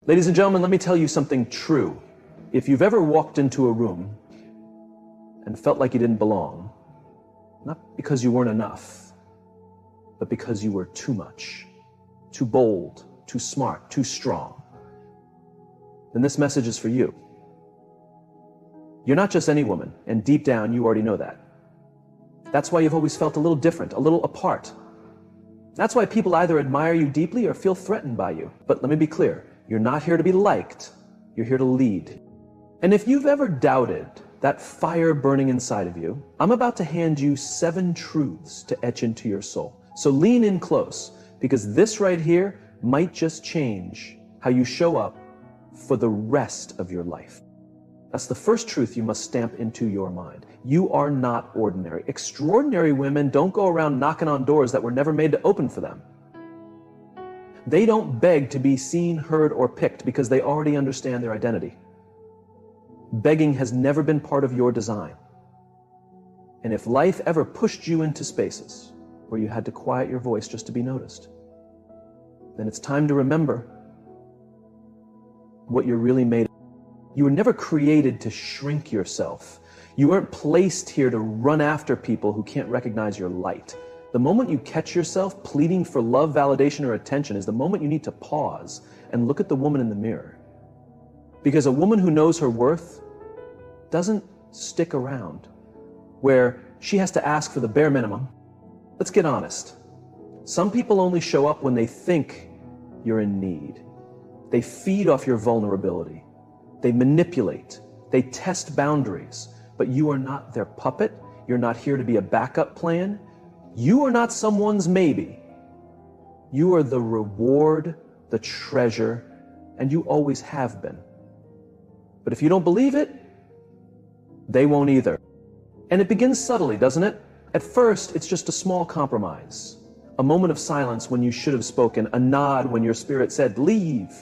Ladies and gentlemen, let me tell you something true. If you've ever walked into a room and felt like you didn't belong, not because you weren't enough, but because you were too much, too bold, too smart, too strong, then this message is for you. You're not just any woman, and deep down you already know that. That's why you've always felt a little different, a little apart. That's why people either admire you deeply or feel threatened by you. But let me be clear, you're not here to be liked, you're here to lead. And if you've ever doubted that fire burning inside of you, I'm about to hand you 7 truths to etch into your soul. So lean in close, because this right here might just change how you show up for the rest of your life. That's the first truth you must stamp into your mind. You are not ordinary. Extraordinary women don't go around knocking on doors that were never made to open for them. They don't beg to be seen, heard, or picked because they already understand their identity. Begging has never been part of your design. And if life ever pushed you into spaces where you had to quiet your voice just to be noticed, then it's time to remember what you're really made of. You were never created to shrink yourself. You weren't placed here to run after people who can't recognize your light. The moment you catch yourself pleading for love, validation, or attention is the moment you need to pause and look at the woman in the mirror. Because a woman who knows her worth doesn't stick around where she has to ask for the bare minimum. Let's get honest. Some people only show up when they think you're in need. They feed off your vulnerability. They manipulate. They test boundaries. But you are not their puppet. You're not here to be a backup plan. You are not someone's maybe. You are the reward, the treasure, and you always have been. But if you don't believe it, they won't either. And it begins subtly, doesn't it? At first, it's just a small compromise. A moment of silence when you should have spoken, a nod when your spirit said, leave.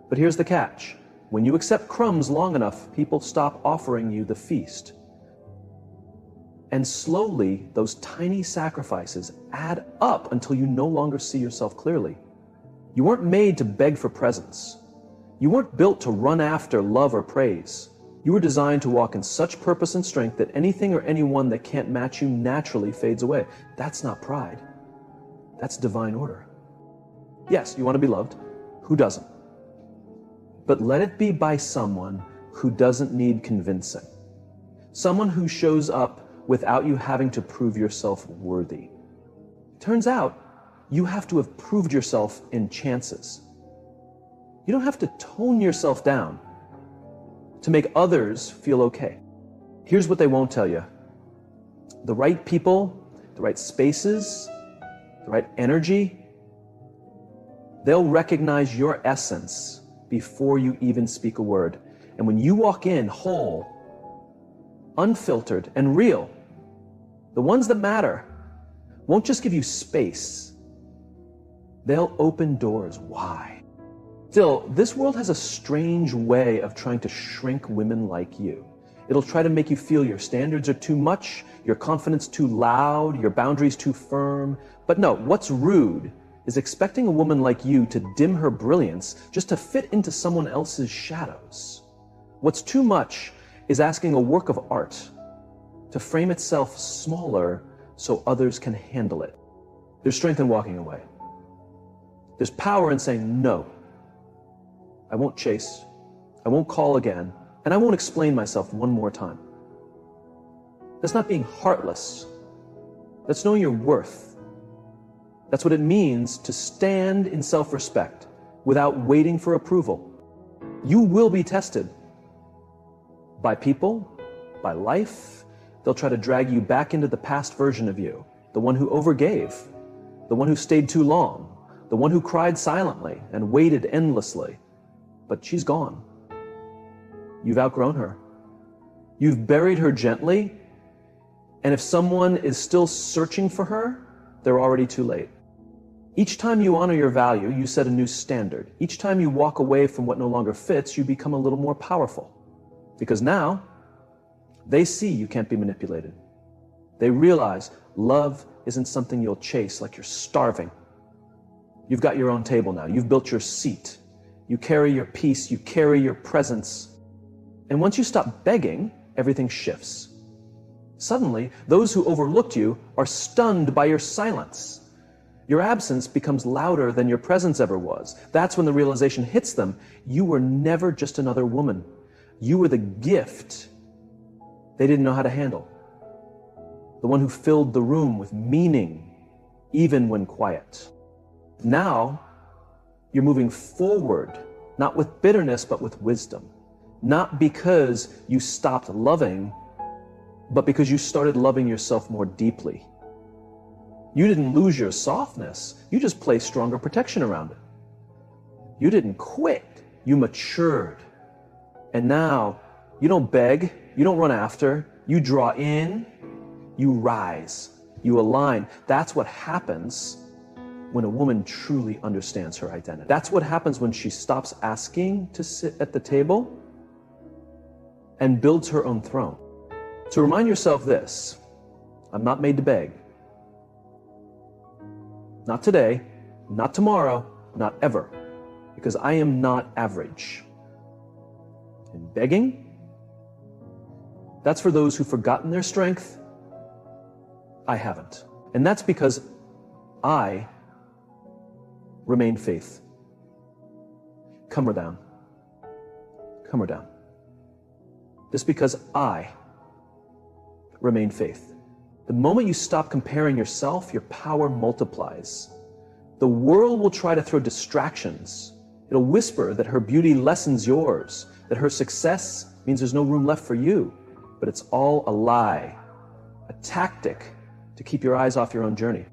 But here's the catch. When you accept crumbs long enough, people stop offering you the feast. And slowly, those tiny sacrifices add up until you no longer see yourself clearly. You weren't made to beg for presents. You weren't built to run after love or praise. You were designed to walk in such purpose and strength that anything or anyone that can't match you naturally fades away. That's not pride. That's divine order. Yes, you want to be loved. Who doesn't? But let it be by someone who doesn't need convincing. Someone who shows up without you having to prove yourself worthy. Turns out, you have to have proved yourself in chances. You don't have to tone yourself down to make others feel okay. Here's what they won't tell you. The right people, the right spaces, the right energy, they'll recognize your essence before you even speak a word. And when you walk in whole, unfiltered, and real, the ones that matter won't just give you space. They'll open doors wide. Still, this world has a strange way of trying to shrink women like you. It'll try to make you feel your standards are too much, your confidence too loud, your boundaries too firm. But no, what's rude is expecting a woman like you to dim her brilliance just to fit into someone else's shadows. What's too much is asking a work of art to frame itself smaller so others can handle it. There's strength in walking away. There's power in saying no. I won't chase, I won't call again, and I won't explain myself one more time. That's not being heartless. That's knowing your worth. That's what it means to stand in self-respect without waiting for approval. You will be tested by people, by life. They'll try to drag you back into the past version of you, the one who overgave, the one who stayed too long, the one who cried silently and waited endlessly. But she's gone. You've outgrown her. You've buried her gently, and if someone is still searching for her, they're already too late. Each time you honor your value, you set a new standard. Each time you walk away from what no longer fits, you become a little more powerful. Because now, they see you can't be manipulated. They realize love isn't something you'll chase like you're starving. You've got your own table now. You've built your seat. You carry your peace, you carry your presence. And once you stop begging, everything shifts. Suddenly, those who overlooked you are stunned by your silence. Your absence becomes louder than your presence ever was. That's when the realization hits them. You were never just another woman. You were the gift they didn't know how to handle. The one who filled the room with meaning, even when quiet. Now, you're moving forward, not with bitterness, but with wisdom. Not because you stopped loving, but because you started loving yourself more deeply. You didn't lose your softness, you just placed stronger protection around it. You didn't quit, you matured. And now, you don't beg, you don't run after, you draw in, you rise, you align. That's what happens when a woman truly understands her identity. That's what happens when she stops asking to sit at the table and builds her own throne. So remind yourself this: I'm not made to beg. Not today, not tomorrow, not ever, because I am not average. And begging, that's for those who've forgotten their strength. I haven't. And that's because I remain faith. Come her down. Come her down. Just because I remain faith. The moment you stop comparing yourself, your power multiplies. The world will try to throw distractions. It'll whisper that her beauty lessens yours, that her success means there's no room left for you. But it's all a lie, a tactic to keep your eyes off your own journey.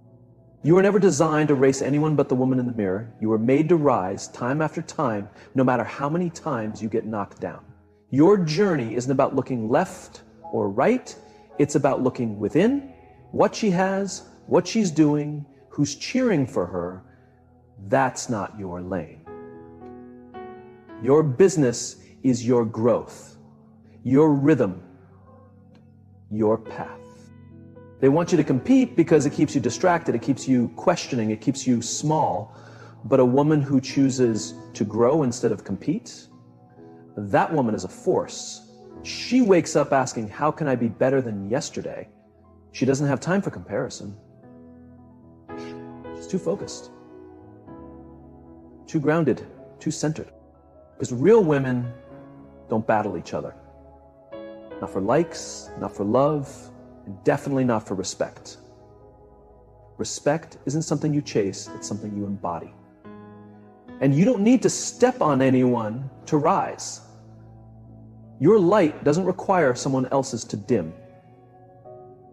You were never designed to race anyone but the woman in the mirror. You were made to rise time after time, no matter how many times you get knocked down. Your journey isn't about looking left or right. It's about looking within, what she has, what she's doing, who's cheering for her. That's not your lane. Your business is your growth, your rhythm, your path. They want you to compete because it keeps you distracted, it keeps you questioning, it keeps you small. But a woman who chooses to grow instead of compete, that woman is a force. She wakes up asking, how can I be better than yesterday? She doesn't have time for comparison. She's too focused, too grounded, too centered. Because real women don't battle each other. Not for likes, not for love, and definitely not for respect. Respect isn't something you chase, it's something you embody. And you don't need to step on anyone to rise. Your light doesn't require someone else's to dim.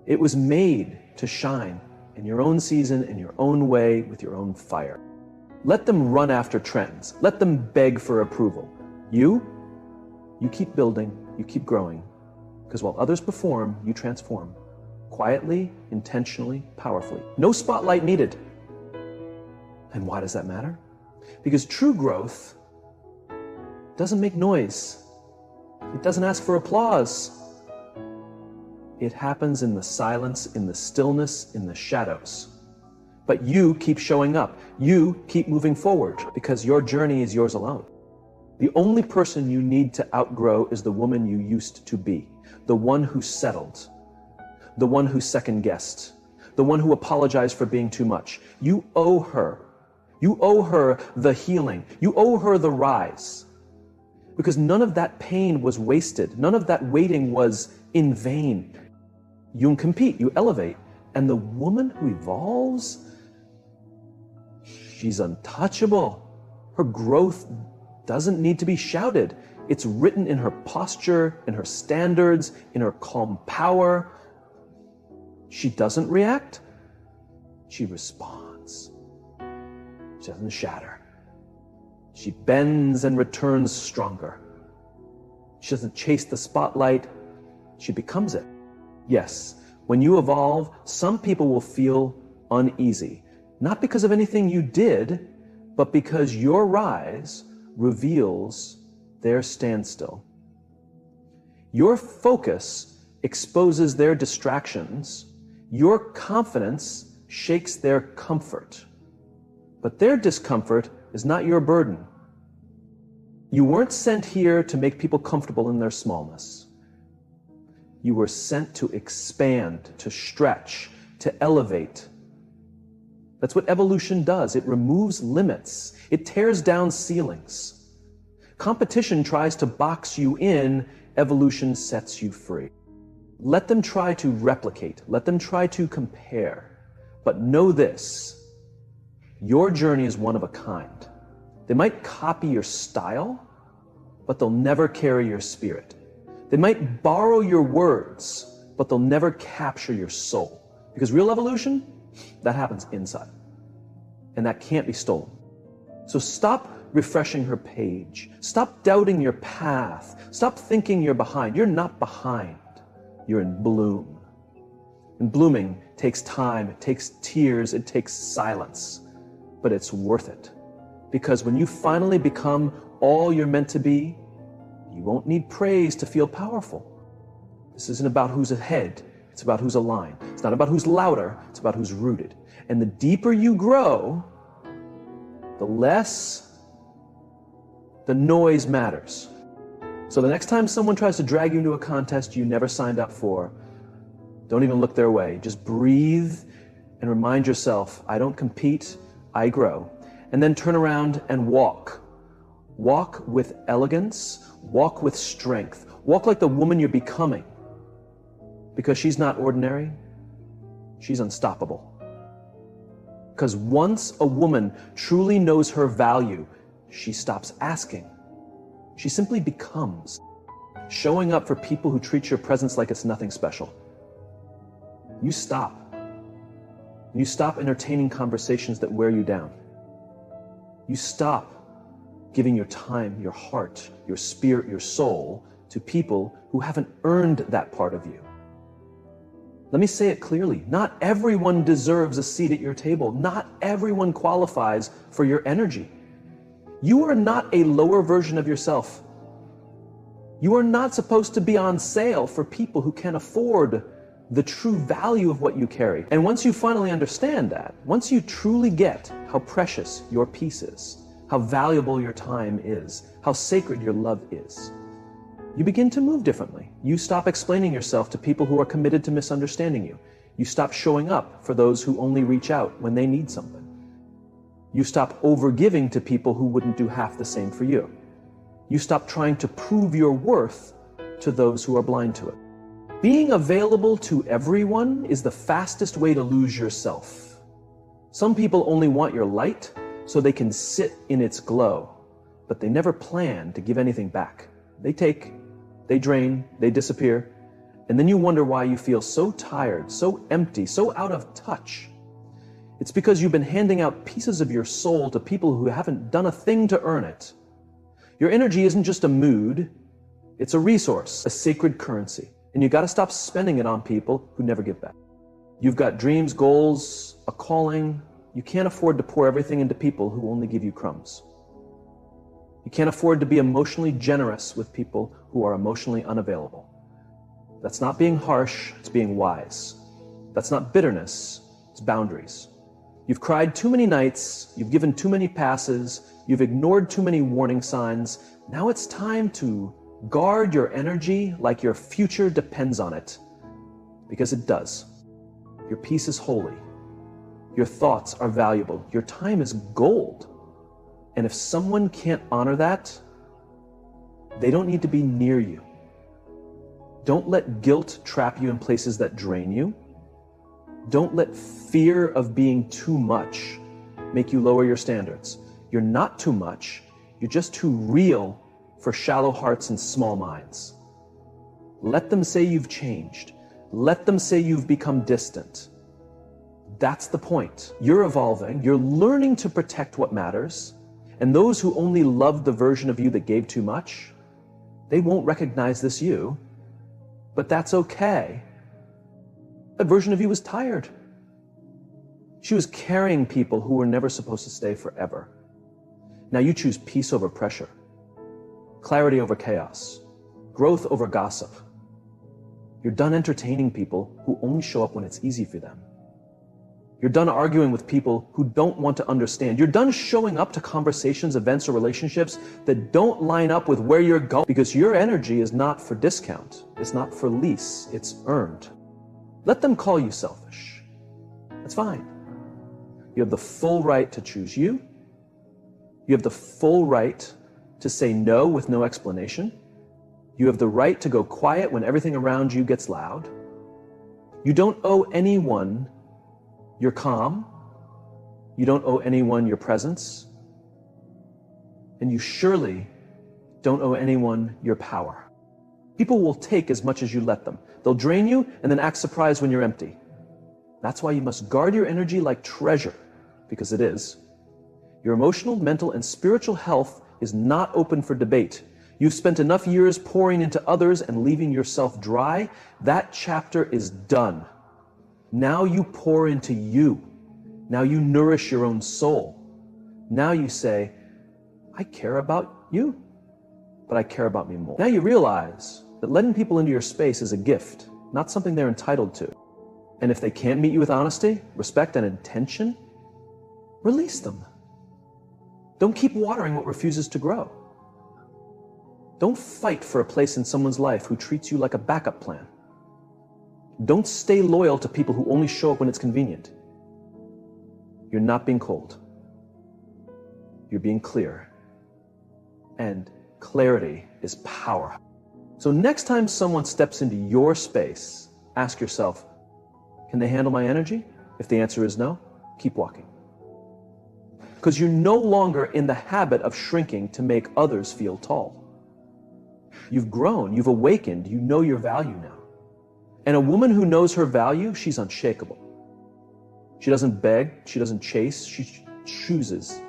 It was made to shine in your own season, in your own way, with your own fire. Let them run after trends. Let them beg for approval. You keep building, you keep growing. Because while others perform, you transform. Quietly, intentionally, powerfully. No spotlight needed. And why does that matter? Because true growth doesn't make noise. It doesn't ask for applause. It happens in the silence, in the stillness, in the shadows. But you keep showing up. You keep moving forward because your journey is yours alone. The only person you need to outgrow is the woman you used to be. The one who settled. The one who second-guessed. The one who apologized for being too much. You owe her. You owe her the healing. You owe her the rise. Because none of that pain was wasted. None of that waiting was in vain. You compete, you elevate. And the woman who evolves, she's untouchable. Her growth doesn't need to be shouted. It's written in her posture, in her standards, in her calm power. She doesn't react. She responds. She doesn't shatter. She bends and returns stronger. She doesn't chase the spotlight. She becomes it. Yes, when you evolve, some people will feel uneasy. Not because of anything you did, but because your rise reveals their standstill. Your focus exposes their distractions. Your confidence shakes their comfort. But their discomfort is not your burden. You weren't sent here to make people comfortable in their smallness. You were sent to expand, to stretch, to elevate. That's what evolution does. It removes limits. It tears down ceilings. Competition tries to box you in. Evolution sets you free. Let them try to replicate. Let them try to compare. But know this, your journey is one of a kind. They might copy your style, but they'll never carry your spirit. They might borrow your words, but they'll never capture your soul. Because real evolution, that happens inside. And that can't be stolen. So stop refreshing her page. Stop doubting your path. Stop thinking you're behind. You're not behind. You're in bloom. And blooming takes time, it takes tears, it takes silence. But it's worth it. Because when you finally become all you're meant to be, you won't need praise to feel powerful. This isn't about who's ahead, it's about who's aligned. It's not about who's louder, it's about who's rooted. And the deeper you grow, the less the noise matters. So the next time someone tries to drag you into a contest you never signed up for, don't even look their way. Just breathe and remind yourself, I don't compete, I grow. And then turn around and walk. Walk with elegance, walk with strength. Walk like the woman you're becoming. Because she's not ordinary, she's unstoppable. Because once a woman truly knows her value, she stops asking. She simply becomes, showing up for people who treat your presence like it's nothing special. You stop. You stop entertaining conversations that wear you down. You stop giving your time, your heart, your spirit, your soul to people who haven't earned that part of you. Let me say it clearly. Not everyone deserves a seat at your table. Not everyone qualifies for your energy. You are not a lower version of yourself. You are not supposed to be on sale for people who can't afford the true value of what you carry. And once you finally understand that, once you truly get how precious your peace is, how valuable your time is, how sacred your love is, you begin to move differently. You stop explaining yourself to people who are committed to misunderstanding you. You stop showing up for those who only reach out when they need something. You stop overgiving to people who wouldn't do half the same for you. You stop trying to prove your worth to those who are blind to it. Being available to everyone is the fastest way to lose yourself. Some people only want your light so they can sit in its glow, but they never plan to give anything back. They take, they drain, they disappear, and then you wonder why you feel so tired, so empty, so out of touch. It's because you've been handing out pieces of your soul to people who haven't done a thing to earn it. Your energy isn't just a mood, it's a resource, a sacred currency. And you gotta stop spending it on people who never give back. You've got dreams, goals, a calling. You can't afford to pour everything into people who only give you crumbs. You can't afford to be emotionally generous with people who are emotionally unavailable. That's not being harsh, it's being wise. That's not bitterness, it's boundaries. You've cried too many nights, you've given too many passes, you've ignored too many warning signs. Now it's time to guard your energy like your future depends on it, because it does. Your peace is holy. Your thoughts are valuable. Your time is gold. And if someone can't honor that, they don't need to be near you. Don't let guilt trap you in places that drain you. Don't let fear of being too much make you lower your standards. You're not too much. You're just too real for shallow hearts and small minds. Let them say you've changed. Let them say you've become distant. That's the point. You're evolving. You're learning to protect what matters. And those who only loved the version of you that gave too much, they won't recognize this you. But that's okay. That version of you was tired. She was carrying people who were never supposed to stay forever. Now you choose peace over pressure. Clarity over chaos, growth over gossip. You're done entertaining people who only show up when it's easy for them. You're done arguing with people who don't want to understand. You're done showing up to conversations, events, or relationships that don't line up with where you're going, because your energy is not for discount. It's not for lease. It's earned. Let them call you selfish. That's fine. You have the full right to choose you. You have the full right to say no with no explanation. You have the right to go quiet when everything around you gets loud. You don't owe anyone your calm. You don't owe anyone your presence. And you surely don't owe anyone your power. People will take as much as you let them. They'll drain you and then act surprised when you're empty. That's why you must guard your energy like treasure, because it is. Your emotional, mental, and spiritual health is not open for debate. You've spent enough years pouring into others and leaving yourself dry. That chapter is done. Now you pour into you. Now you nourish your own soul. Now you say, I care about you, but I care about me more. Now you realize that letting people into your space is a gift, not something they're entitled to. And if they can't meet you with honesty, respect, and intention, release them. Don't keep watering what refuses to grow. Don't fight for a place in someone's life who treats you like a backup plan. Don't stay loyal to people who only show up when it's convenient. You're not being cold. You're being clear. And clarity is power. So next time someone steps into your space, ask yourself, can they handle my energy? If the answer is no, keep walking. Because you're no longer in the habit of shrinking to make others feel tall. You've grown, you've awakened, you know your value now. And a woman who knows her value, she's unshakable. She doesn't beg, she doesn't chase, she chooses.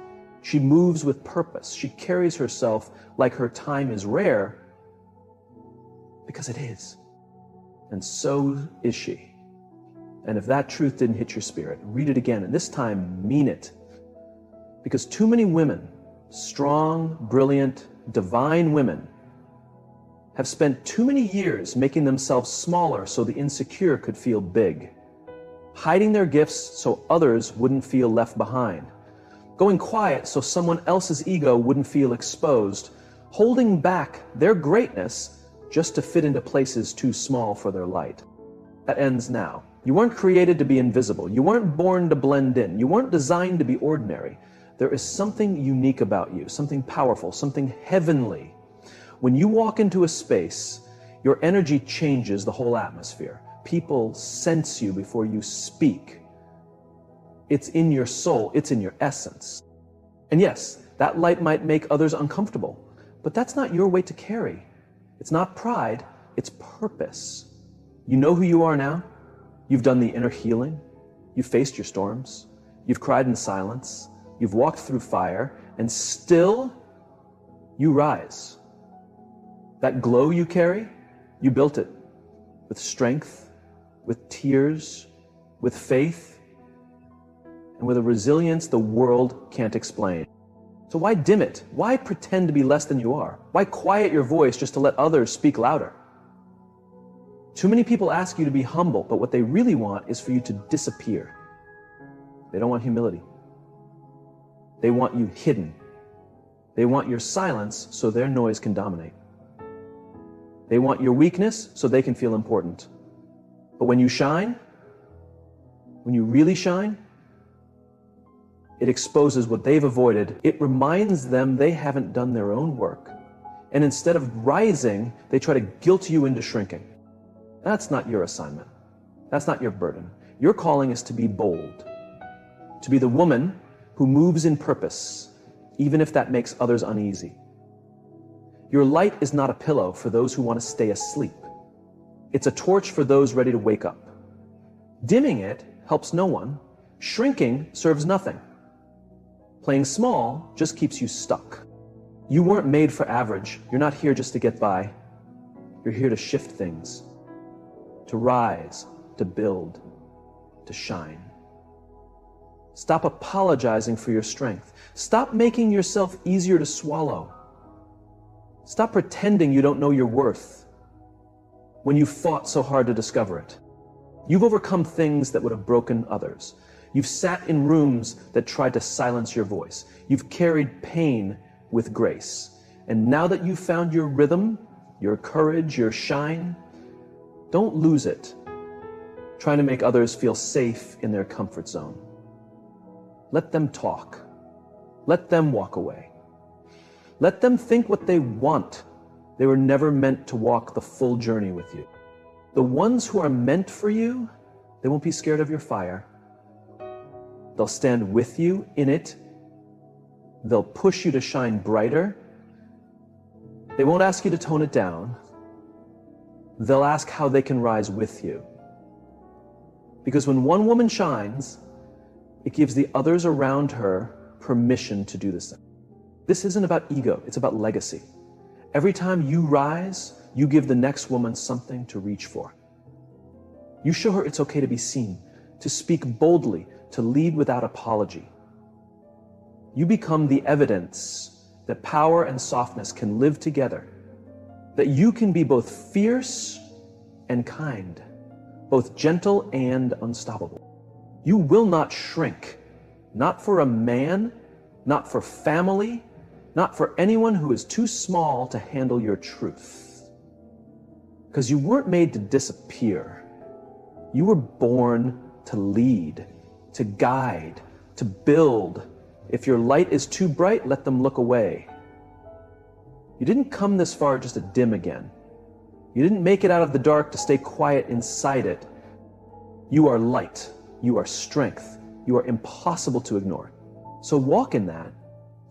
She moves with purpose. She carries herself like her time is rare, because it is. And so is she. And if that truth didn't hit your spirit, read it again, and this time mean it. Because too many women, strong, brilliant, divine women, have spent too many years making themselves smaller so the insecure could feel big, hiding their gifts so others wouldn't feel left behind, going quiet so someone else's ego wouldn't feel exposed, holding back their greatness just to fit into places too small for their light. That ends now. You weren't created to be invisible. You weren't born to blend in. You weren't designed to be ordinary. There is something unique about you, something powerful, something heavenly. When you walk into a space, your energy changes the whole atmosphere. People sense you before you speak. It's in your soul, it's in your essence. And yes, that light might make others uncomfortable, but that's not your weight to carry. It's not pride, it's purpose. You know who you are now? You've done the inner healing. You've faced your storms. You've cried in silence. You've walked through fire, and still you rise. That glow you carry, you built it with strength, with tears, with faith, and with a resilience the world can't explain. So why dim it? Why pretend to be less than you are? Why quiet your voice just to let others speak louder? Too many people ask you to be humble, but what they really want is for you to disappear. They don't want humility. They want you hidden. They want your silence so their noise can dominate. They want your weakness so they can feel important. But when you shine, when you really shine, it exposes what they've avoided. It reminds them they haven't done their own work. And instead of rising, they try to guilt you into shrinking. That's not your assignment. That's not your burden. Your calling is to be bold, to be the woman who moves in purpose, even if that makes others uneasy. Your light is not a pillow for those who want to stay asleep. It's a torch for those ready to wake up. Dimming it helps no one. Shrinking serves nothing. Playing small just keeps you stuck. You weren't made for average. You're not here just to get by. You're here to shift things, to rise, to build, to shine. Stop apologizing for your strength. Stop making yourself easier to swallow. Stop pretending you don't know your worth when you fought so hard to discover it. You've overcome things that would have broken others. You've sat in rooms that tried to silence your voice. You've carried pain with grace. And now that you've found your rhythm, your courage, your shine, don't lose it, trying to make others feel safe in their comfort zone. Let them talk. Let them walk away. Let them think what they want. They were never meant to walk the full journey with you. The ones who are meant for you, they won't be scared of your fire. They'll stand with you in it. They'll push you to shine brighter. They won't ask you to tone it down. They'll ask how they can rise with you. Because when one woman shines, it gives the others around her permission to do the same. This isn't about ego, it's about legacy. Every time you rise, you give the next woman something to reach for. You show her it's okay to be seen, to speak boldly, to lead without apology. You become the evidence that power and softness can live together, that you can be both fierce and kind, both gentle and unstoppable. You will not shrink, not for a man, not for family, not for anyone who is too small to handle your truth. Because you weren't made to disappear. You were born to lead, to guide, to build. If your light is too bright, let them look away. You didn't come this far just to dim again. You didn't make it out of the dark to stay quiet inside it. You are light. You are strength. You are impossible to ignore. So walk in that.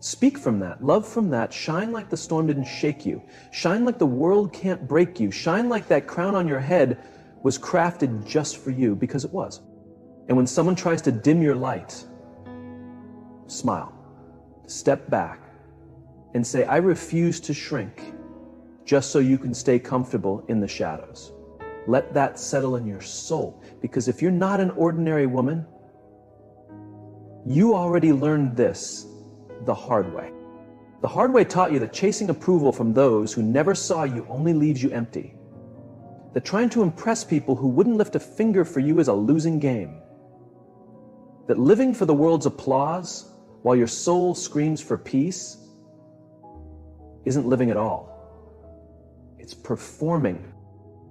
Speak from that. Love from that. Shine like the storm didn't shake you. Shine like the world can't break you. Shine like that crown on your head was crafted just for you, because it was. And when someone tries to dim your light, smile. Step back and say, I refuse to shrink just so you can stay comfortable in the shadows. Let that settle in your soul, because if you're not an ordinary woman, you already learned this the hard way. The hard way taught you that chasing approval from those who never saw you only leaves you empty. That trying to impress people who wouldn't lift a finger for you is a losing game. That living for the world's applause while your soul screams for peace isn't living at all. It's performing.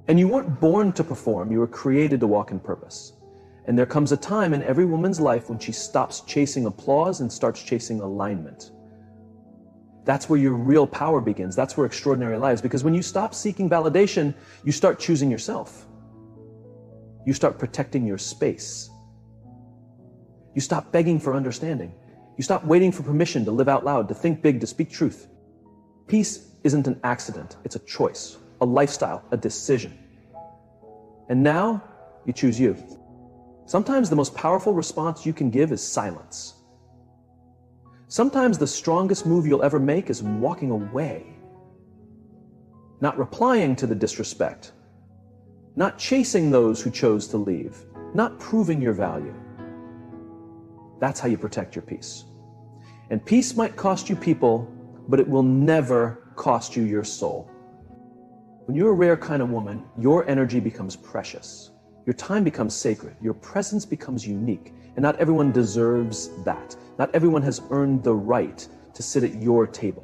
And you weren't born to perform, you were created to walk in purpose. And there comes a time in every woman's life when she stops chasing applause and starts chasing alignment. That's where your real power begins. That's where extraordinary lies. Because when you stop seeking validation, you start choosing yourself. You start protecting your space. You stop begging for understanding. You stop waiting for permission to live out loud, to think big, to speak truth. Peace isn't an accident. It's a choice, a lifestyle, a decision. And now you choose you. Sometimes the most powerful response you can give is silence. Sometimes the strongest move you'll ever make is walking away. Not replying to the disrespect. Not chasing those who chose to leave. Not proving your value. That's how you protect your peace. And peace might cost you people, but it will never cost you your soul. When you're a rare kind of woman, your energy becomes precious. Your time becomes sacred. Your presence becomes unique. And not everyone deserves that. Not everyone has earned the right to sit at your table.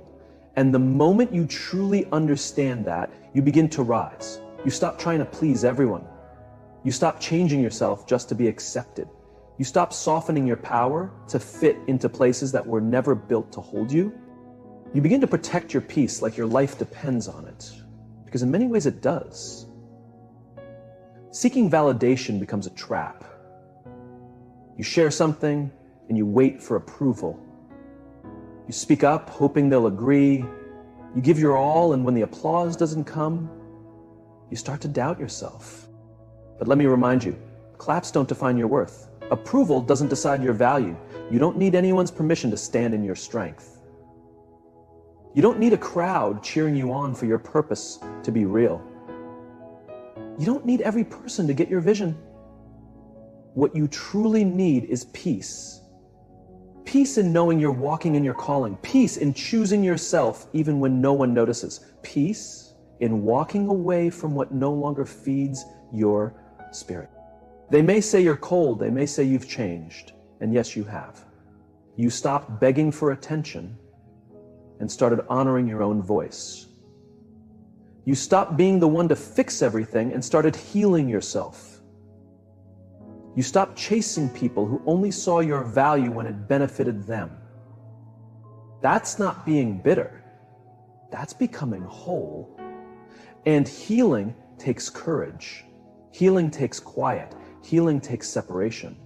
And the moment you truly understand that, you begin to rise. You stop trying to please everyone. You stop changing yourself just to be accepted. You stop softening your power to fit into places that were never built to hold you. You begin to protect your peace like your life depends on it. Because in many ways it does. Seeking validation becomes a trap. You share something and you wait for approval. You speak up hoping they'll agree. You give your all, and when the applause doesn't come, you start to doubt yourself. But let me remind you, claps don't define your worth. Approval doesn't decide your value. You don't need anyone's permission to stand in your strength. You don't need a crowd cheering you on for your purpose to be real. You don't need every person to get your vision. What you truly need is peace. Peace in knowing you're walking in your calling. Peace in choosing yourself even when no one notices. Peace in walking away from what no longer feeds your spirit. They may say you're cold. They may say you've changed. And yes, you have. You stopped begging for attention and started honoring your own voice. You stopped being the one to fix everything and started healing yourself. You stopped chasing people who only saw your value when it benefited them. That's not being bitter. That's becoming whole. And healing takes courage. Healing takes quiet. Healing takes separation.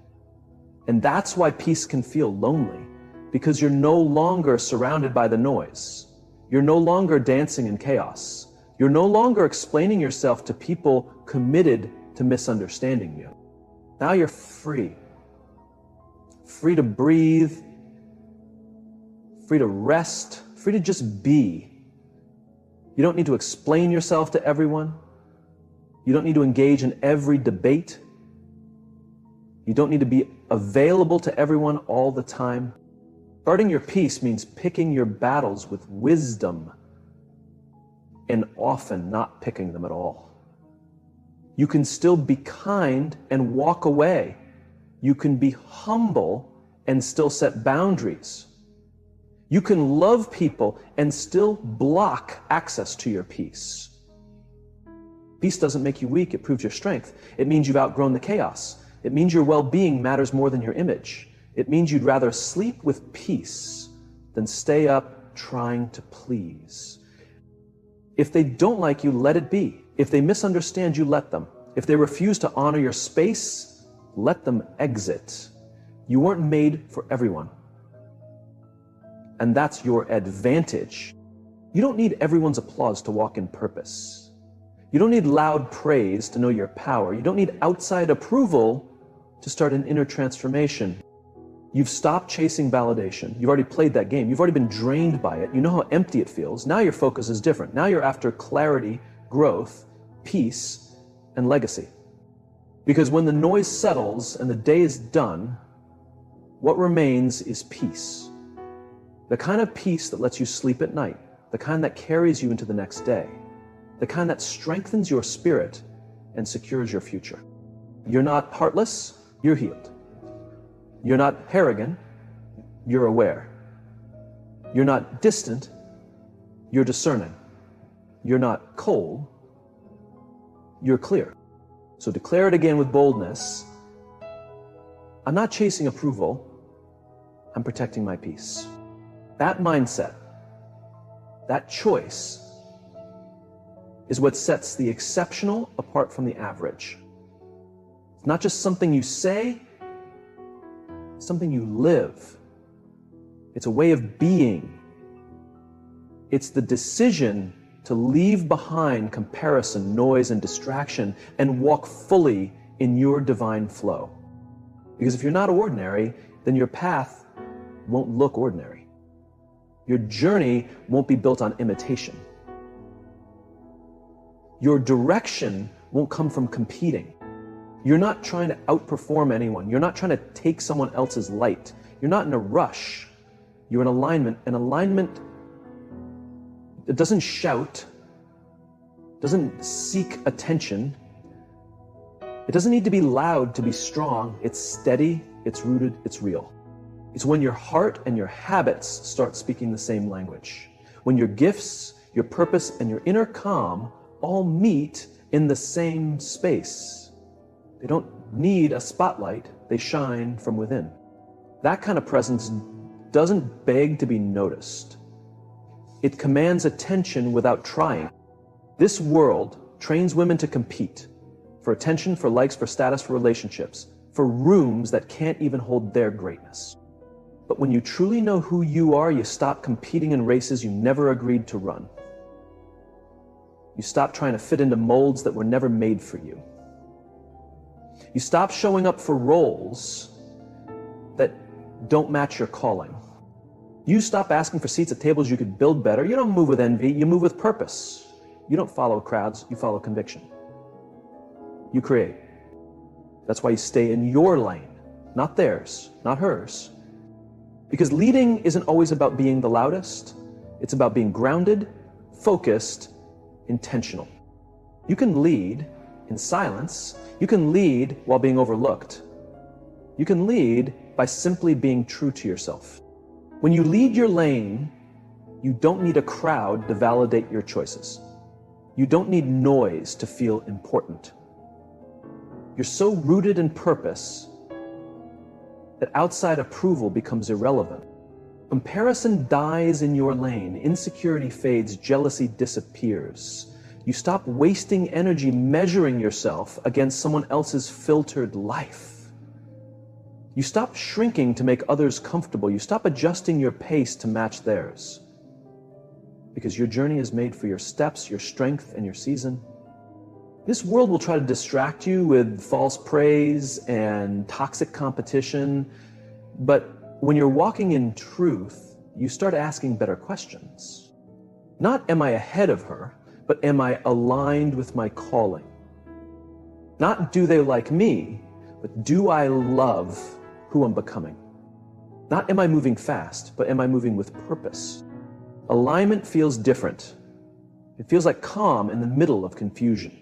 And that's why peace can feel lonely, because you're no longer surrounded by the noise. You're no longer dancing in chaos. You're no longer explaining yourself to people committed to misunderstanding you. Now you're free. Free to breathe, free to rest, free to just be. You don't need to explain yourself to everyone. You don't need to engage in every debate. You don't need to be available to everyone all the time. Guarding your peace means picking your battles with wisdom and often not picking them at all. You can still be kind and walk away. You can be humble and still set boundaries. You can love people and still block access to your peace. Peace doesn't make you weak, it proves your strength. It means you've outgrown the chaos. It means your well-being matters more than your image. It means you'd rather sleep with peace than stay up trying to please. If they don't like you, let it be. If they misunderstand you, let them. If they refuse to honor your space, let them exit. You weren't made for everyone. And that's your advantage. You don't need everyone's applause to walk in purpose. You don't need loud praise to know your power. You don't need outside approval to start an inner transformation. You've stopped chasing validation. You've already played that game. You've already been drained by it. You know how empty it feels. Now your focus is different. Now you're after clarity, growth, peace, and legacy. Because when the noise settles and the day is done, what remains is peace. The kind of peace that lets you sleep at night, the kind that carries you into the next day, the kind that strengthens your spirit and secures your future. You're not heartless, you're healed. You're not arrogant, you're aware. You're not distant, you're discerning. You're not cold, you're clear. So declare it again with boldness. I'm not chasing approval, I'm protecting my peace. That mindset, that choice, is what sets the exceptional apart from the average. It's not just something you say, it's something you live. It's a way of being. It's the decision to leave behind comparison, noise, and distraction and walk fully in your divine flow. Because if you're not ordinary, then your path won't look ordinary. Your journey won't be built on imitation. Your direction won't come from competing. You're not trying to outperform anyone. You're not trying to take someone else's light. You're not in a rush. You're in alignment. And alignment, it doesn't shout, doesn't seek attention. It doesn't need to be loud to be strong. It's steady, it's rooted, it's real. It's when your heart and your habits start speaking the same language. When your gifts, your purpose, and your inner calm all meet in the same space. They don't need a spotlight, they shine from within. That kind of presence doesn't beg to be noticed. It commands attention without trying. This world trains women to compete for attention, for likes, for status, for relationships, for rooms that can't even hold their greatness. But when you truly know who you are, you stop competing in races you never agreed to run. You stop trying to fit into molds that were never made for you. You stop showing up for roles that don't match your calling. You stop asking for seats at tables you could build better. You don't move with envy, you move with purpose. You don't follow crowds, you follow conviction. You create. That's why you stay in your lane, not theirs, not hers. Because leading isn't always about being the loudest. It's about being grounded, focused, intentional. You can lead in silence. You can lead while being overlooked. You can lead by simply being true to yourself. When you lead your lane, you don't need a crowd to validate your choices. You don't need noise to feel important. You're so rooted in purpose that outside approval becomes irrelevant. Comparison dies in your lane, insecurity fades, jealousy disappears. You stop wasting energy measuring yourself against someone else's filtered life. You stop shrinking to make others comfortable. You stop adjusting your pace to match theirs. Because your journey is made for your steps, your strength, and your season. This world will try to distract you with false praise and toxic competition. But when you're walking in truth, you start asking better questions. Not am I ahead of her, but am I aligned with my calling? Not do they like me, but do I love who I'm becoming? Not am I moving fast, but am I moving with purpose? Alignment feels different. It feels like calm in the middle of confusion.